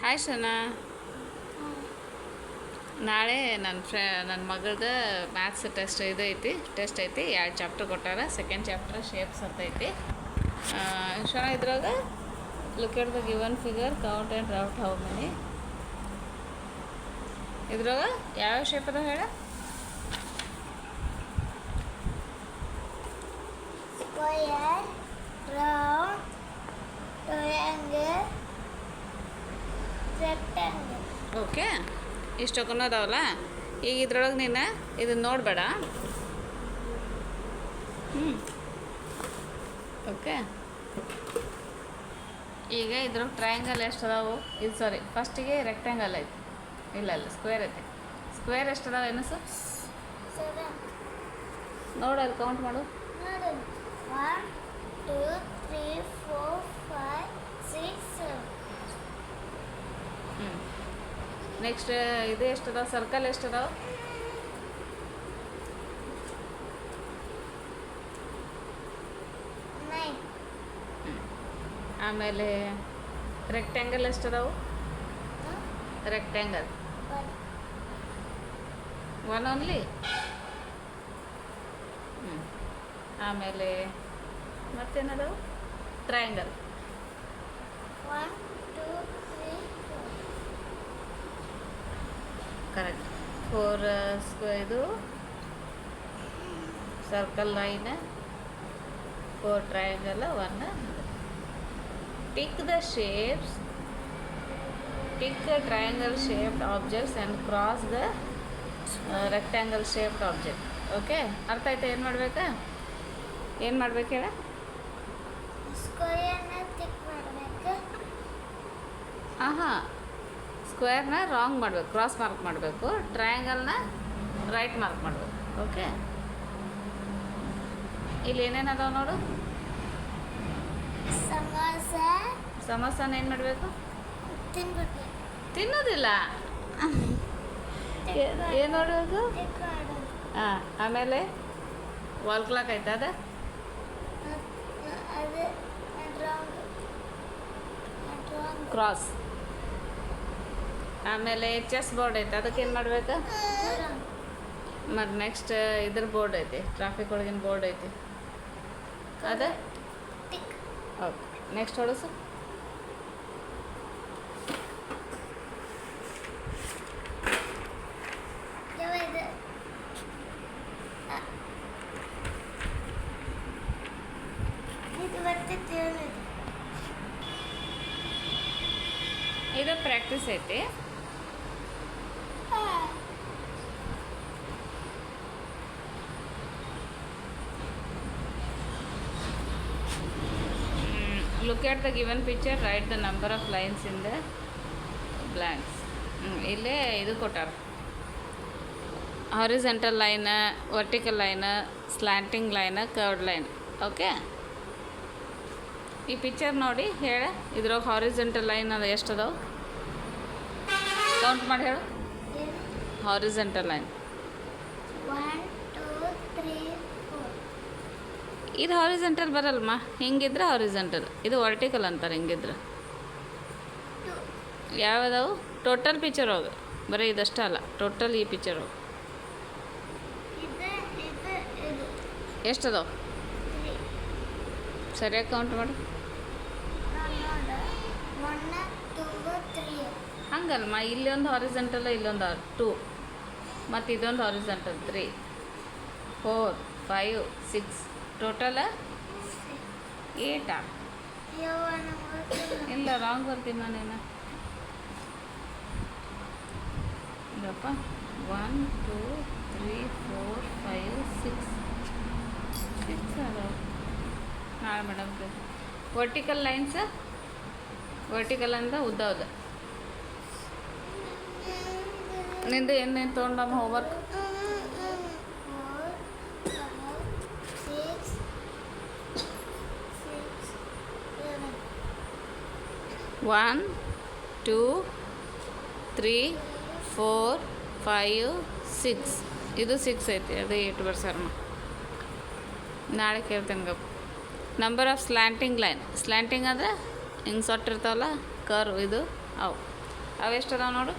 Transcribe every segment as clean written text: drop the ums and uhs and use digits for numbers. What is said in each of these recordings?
Hi Shana. ನಾಳೆ ನನ್ನ ಮಗಳದು maths test test ಐತಿ 2 ಚಾಪ್ಟರ್ ಕೊಟ್ಟಾರ. ಸೆಕೆಂಡ್ ಚಾಪ್ಟರ್ ಶೇಪ್ಸ್ ಅಂತ ಐತಿ. ಶನಾ, ಇದ್ರಾಗ look at the given figure, count and route how many. ಇದ್ರಾಗ ಯಾವ ಶೇಪ್ ಅದ ಹೇಳ? Square, round, triangle, rectangle. Okay, ಇಷ್ಟು ಅದಾವಲ್ಲ. ಈಗ ಇದ್ರೊಳಗೆ ನೀನು ಇದನ್ನು ನೋಡಬೇಡ. ಓಕೆ, ಈಗ ಇದ್ರೊಳಗೆ ಟ್ರಯಾಂಗಲ್ ಎಷ್ಟು ಅದಾವು? ಇದು ಸಾರಿ, ಫಸ್ಟಿಗೆ ರೆಕ್ಟ್ಯಾಂಗಲ್ ಐತಿ. ಇಲ್ಲ ಸ್ಕ್ವೇರ್ ಐತಿ. ಸ್ಕ್ವೇರ್ ಎಷ್ಟು ಅದಾವ ಎನಸು? 7. ನೋಡಲ್ಲಿ ಕೌಂಟ್ ಮಾಡು. 1 2 3 4 5 6 7. ನೆಕ್ಸ್ಟ್ ಇದು ಎಷ್ಟು ಅದಾವ? ಸರ್ಕಲ್ ಎಷ್ಟು ಅದಾವ? 9. ಆಮೇಲೆ ರೆಕ್ಟ್ಯಾಂಗಲ್ ಎಷ್ಟು ಅದಾವು? Rectangle 1 only. ಆಮೇಲೆ ಮತ್ತೇನದಾವು? ಟ್ರಯಾಂಗಲ್ 1 2 3 4. ಕರೆಕ್ಟ್. 4 ಇದು circle line, 4 triangle, 1. Tick the shapes, tick triangle shaped objects and cross the rectangle shaped object. Okay, ಅರ್ಥ ಆಯ್ತಾ? ಏನು ಮಾಡ್ಬೇಕು ಹೇಳ? ಸ್ಕ್ವೇರ್ನ ಟಿಕ್ ಮಾಡಬೇಕು. ಸ್ಕ್ವೇರ್ನ ರಾಂಗ್ ಮಾಡಬೇಕು, ಕ್ರಾಸ್ ಮಾರ್ಕ್ ಮಾಡಬೇಕು. ಟ್ರಯಾಂಗಲ್ನ ರೈಟ್ ಮಾರ್ಕ್ ಮಾಡಬೇಕು. ಓಕೆ, ಇಲ್ಲಿ ಏನೇನು ಅದಾವ ನೋಡು. ಸಮೋಸನ ಏನು ಮಾಡಬೇಕು? ತಿನ್ನೋದಿಲ್ಲ. ಏನು ನೋಡೋದು? ಆಮೇಲೆ ವಾಲ್ ಕ್ಲಾಕ್ ಐತೆ ಅದ. ಕ್ರಾಸ್. ಆಮೇಲೆ ಚೆಸ್ ಬೋರ್ಡ್ ಐತೆ, ಅದಕ್ಕೆ ಏನು ಮಾಡಬೇಕು? ಮತ್ತು ನೆಕ್ಸ್ಟ್ ಇದ್ರ ಬೋರ್ಡ್ ಐತಿ, ಟ್ರಾಫಿಕ್ ಒಳಗಿನ ಬೋರ್ಡ್ ಐತಿ, ಅದ. ಓಕೆ, ನೆಕ್ಸ್ಟ್ ಹೊಡಸು. ಇದು ಪ್ರಾಕ್ಟೀಸ್ ಐತಿ. Look at the given picture, write the number of lines in the blanks. ಇಲ್ಲೇ ಇದು ಕೊಟ್ಟಾರ. Horizontal line, vertical line, slanting line, curved line. Okay, ಈ ಪಿಕ್ಚರ್ ನೋಡಿ ಹೇಳ. ಇದ್ರಾಗ ಹಾರಿಜಾಂಟಲ್ ಲೈನ್ ಅದು ಎಷ್ಟು ಅದಾವ? ಕೌಂಟ್ ಮಾಡಿ ಹೇಳು. Horizontal line 1 2 3 4. ಇದು ಹಾರಿಜಾಂಟಲ್ ಬರಲ್ಮ. ಹಿಂಗಿದ್ರೆ ಹಾರಿಜಾಂಟಲ್, ಇದು ವರ್ಟಿಕಲ್ ಅಂತಾರೆ. ಹಿಂಗಿದ್ರೆ ಯಾವ್ದಾವು? ಟೋಟಲ್ ಪಿಕ್ಚರ್ ಹೋಗಿ ಬರೀ ಇದಷ್ಟ ಅಲ್ಲ, ಟೋಟಲ್ ಈ ಪಿಕ್ಚರ್ ಹೋಗಿ ಎಷ್ಟು ಅದಾವ? ಸರಿಯಾಗಿ ಕೌಂಟ್ ಮಾಡು. ಹಂಗಲ್ಮ, ಇಲ್ಲೊಂದು ಹಾರಿಜಾಂಟಲ್, ಇಲ್ಲೊಂದು 2, ಮತ್ತು ಇದೊಂದು ಹಾರಿಜಾಂಟಲ್ 3 4 5 6, ಟೋಟಲ್ 8. ಇಲ್ಲ, ರಾಂಗ್ ಬರ್ತೀನಿ ನಾನೇನು. ಇದಪ್ಪ 1 2 3 4 5 6 ಅದಾವ. ನಾಳೆ ಮೇಡಮ್ ವರ್ಟಿಕಲ್ ಲೈನ್ಸ್, ವರ್ಟಿಕಲ್ ಅಂತ ಉದ್ದ. ನಿಂದು ಏನೇನು ತೊಗೊಂಡಮ್ಮ ಹೋಮ್ವರ್ಕ್? 1 2 3 4 5 6. ಇದು 6 ಐತಿ, ಅದು 8 ಬರ್ಸರ್ಮ. ನಾಳೆ ಕೇಳ್ತೇನೆ ಗಪ್ಪ. Number of slanting line. Slanting ಅಂದರೆ ಹಿಂಗೆ ಸೊಟ್ಟಿರ್ತಾವಲ್ಲ, ಕರ್ವ್, ಇದು ಅವು ಅವೆಷ್ಟದಾವ ನೋಡು.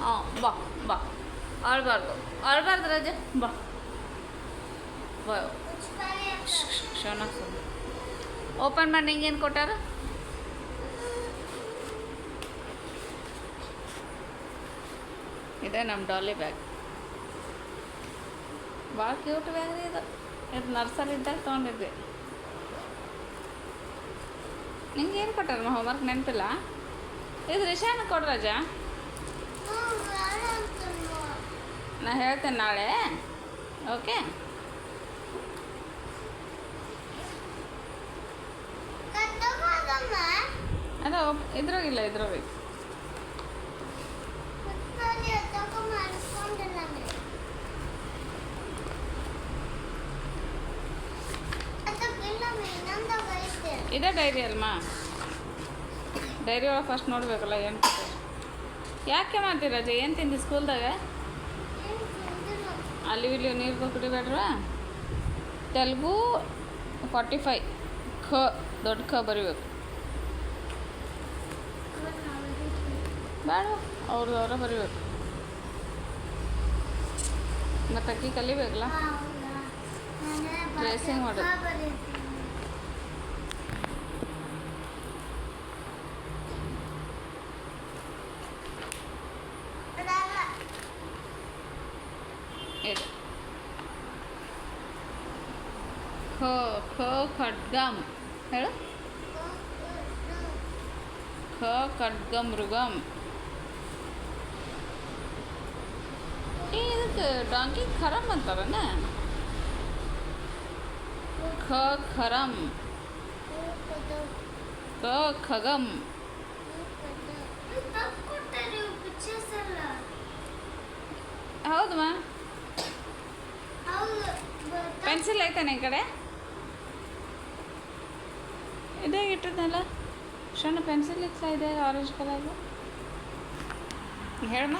ಹಾಂ ಬಾ ಬಾ, ಅಳ್ಬಾರ್ದು ರಜೆ, ಬಾ ಬಾ. ಶೋನಾಕ್ ಓಪನ್ ಮಾಡಿ ನಿಂಗೇನು ಕೊಟ್ಟಾರ? ಇದೆ ನಮ್ಮ ಡಾಲಿ ಬ್ಯಾಗ್. ಭಾಳ ಕ್ಯೂಟ್ ಬ್ಯಾಗ್ ರೀ ಇದು. ಇದು ನರ್ಸರಿ ಇದ್ದಾಗ ತೊಗೊಂಡಿದ್ದೆ. ನಿಂಗೆ ಏನು ಕೊಟ್ಟಾರ ಹೋಮ್ವರ್ಕ್ ನೆನಪಿಲ್ಲ? ಇದು ರಿಷಾನ ಕೊಡು ರಜಾ. ನಾ ಹೇಳ್ತೇನೆ ನಾಳೆ. ಓಕೆ. ಅದ ಇದ್ರಾಗಿಲ್ಲ, ಇದ್ರಾಗ ಇದೇ ಡೈರಿ ಅಲ್ಮಾ. ಡೈರಿ ಒಳಗೆ ಫಸ್ಟ್ ನೋಡಬೇಕಲ್ಲ ಏನು ಕೊಟ್ಟರು. ಯಾಕೆ ಮಾಡ್ತೀರ ರಜೆ? ಏನು ತಿಂದಿ ಸ್ಕೂಲ್ದಾಗ? ಅಲ್ಲಿ ಇಲ್ಲಿ ನೀರು ಕುಡಿಬೇಡ್ರ. ತೆಲುಗು 45 ಖ ದೊಡ್ಡ ಖ ಬರಿಬೇಕು. ಬೇಡ, ಅವ್ರದವ್ರ ಬರಿಬೇಕು. ಮತ್ತು ಅಕ್ಕಿ ಕಲಿಬೇಕಲ್ಲ ಡ್ರೆಸ್ಸಿಂಗ್ ಮಾಡೋದು. ಇದು ಖ ಖ ಖಡ್ಗಮ್ ಹೇಳು. ಖ ಖಡ್ಗಮ್ ಮೃಗಮ್. ಇದಕ್ಕೆ ಡಾಂಕಿ ಖರಮ್ ಅಂತಾರನ? ಖ ಖರಮ್, ಕ ಖಗಮ್. ಹೌದಮ್ಮ. ಪೆನ್ಸಿಲ್ ಐತಾನೆ ಈ ಕಡೆ? ಇದೇ ಇಟ್ಟಿದ್ನಲ್ಲ ಶಣ್ಣ ಪೆನ್ಸಿಲ್ ಇತ್ತ ಇದೆ ಆರೆಂಜ್ ಕಲರ್ದು. ಹೇಳಮ್ಮ.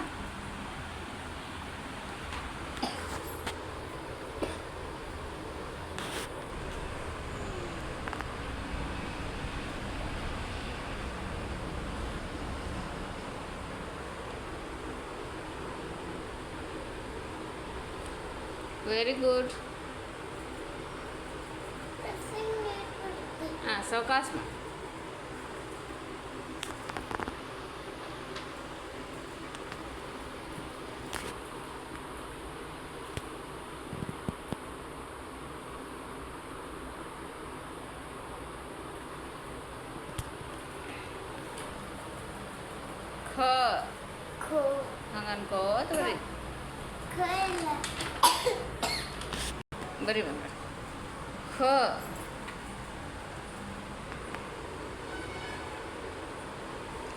Very good. ಹಾಂ ಸಾವಕಾಶ. ಖ ಹಂಗೆ ಅನ್ಕೋತ ಬರೀ ಬಂದ. ಖ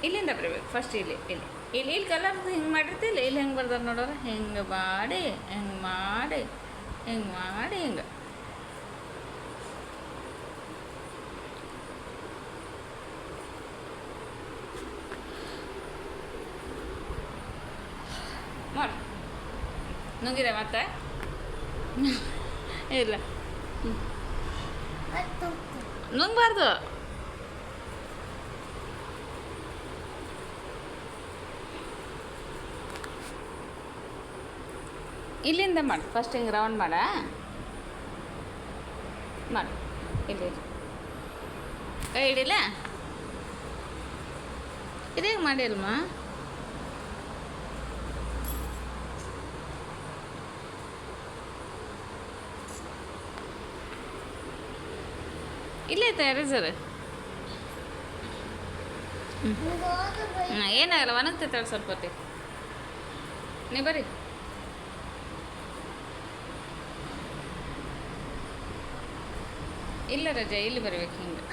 ಇಲ್ಲಿಂದ ಬರೀಬೇಕು ಫಸ್ಟ್. ಇಲ್ಲಿ ಇಲ್ಲಿ ಇಲ್ಲಿ ಇಲ್ಲಿ ಕಲರ್ ಹಿಂಗೆ ಮಾಡಿರ್ತಿಲ್ಲ, ಇಲ್ಲಿ ಹೆಂಗೆ ಬರ್ದಾರ ನೋಡೋರ. ಹಿಂಗೆ ಮಾಡಿ ಹಿಂಗೆ ಮಾಡಿ ಹಿಂಗೆ ಮಾಡಿ ಹಿಂಗೆ ಮಾಡಿ ನುಂಗಿದೆ ಮತ್ತೆ ಇಲ್ಲ ನುಂಗಬಾರ್ದು. ಇಲ್ಲಿಂದ ಮಾಡಿ ಫಸ್ಟ್ ಹಿಂಗೆ ರೌಂಡ್ ಮಾಡ ಮಾಡಿ. ಇಲ್ಲಿ ಕೈ ಹಿಡಿಲ್ಲ. ಇದೇ ಮಾಡಿ ಅಲ್ಮ. ಇಲ್ಲೇ ಐತೆ ಎರೇಸರ್. ಏನಾಗಲ್ಲ, ಒಣಗ್ತೈತೆ ಸ್ವಲ್ಪ ಹೊತ್ತಿಗೆ. ನೀ ಬರ್ರಿ. ಇಲ್ಲ ರಜೆ ಇಲ್ಲಿ ಬರ್ಬೇಕು ಹಿಂಗೆ.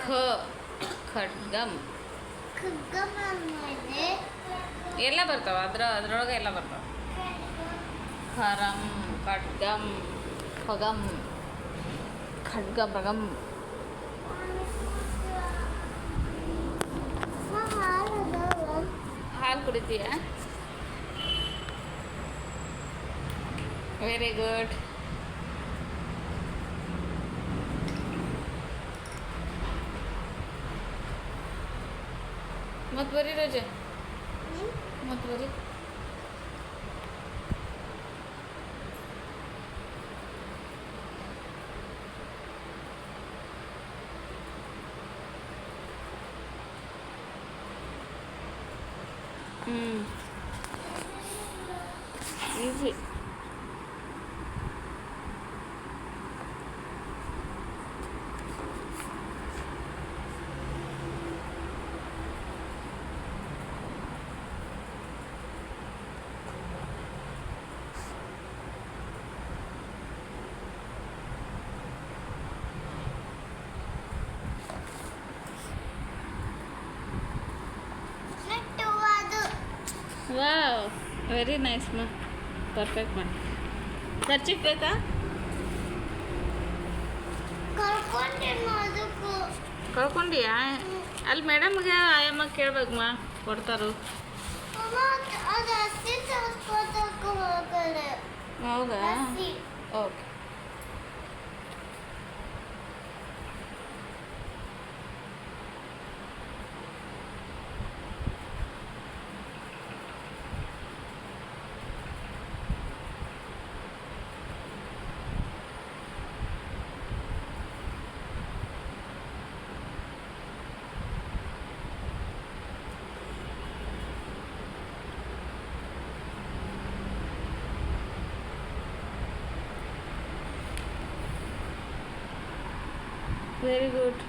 ಖ ಖಡ್ಗಮ್ ಎಲ್ಲ ಬರ್ತಾವ. ಅದ್ರೊಳಗೆ ಎಲ್ಲ ಬರ್ತಾವ. ಖರಂ ಖಡ್ಗಮ್ ಖಗಮ್ ಖಡ್ಗ ಮೃಗಮ್. ಹಾಲು ಕುಡಿತೀಯ? Very good. ಮತ್ತೆ ಬರೀ ರಜೆ, ಮತ್ತೆ ಬರೀ. ಈಸಿ. ನೆಟ್ಟು ಅದು ವಾವ್, ವೆರಿ ನೈಸ್ ಮಾ, ಪರ್ಫೆಕ್ಟ್ ಮಾ. ಖರ್ಚಿಗೆ ಬೇಕಾ? ಕಳ್ಕೊಂಡೇನು ಅದಕ್ಕೂ. ಕಳ್ಕೊಂಡಿಯಾ? ಅಲ್ಲಿ ಮೇಡಮ್ಗೆ ಆಯಮ್ಮ ಕೇಳ್ಬೇಕು ಮಾ, ಕೊಡ್ತಾರು. ಅಮ್ಮ, ಅದು ಹಸಿ ತೋರ್ಸ್ಕೊತಕ್ಕ ಹೋಗಲ್ಲ. ಹೌದಾ? ಹಸಿ. ಓಕೆ. Very good.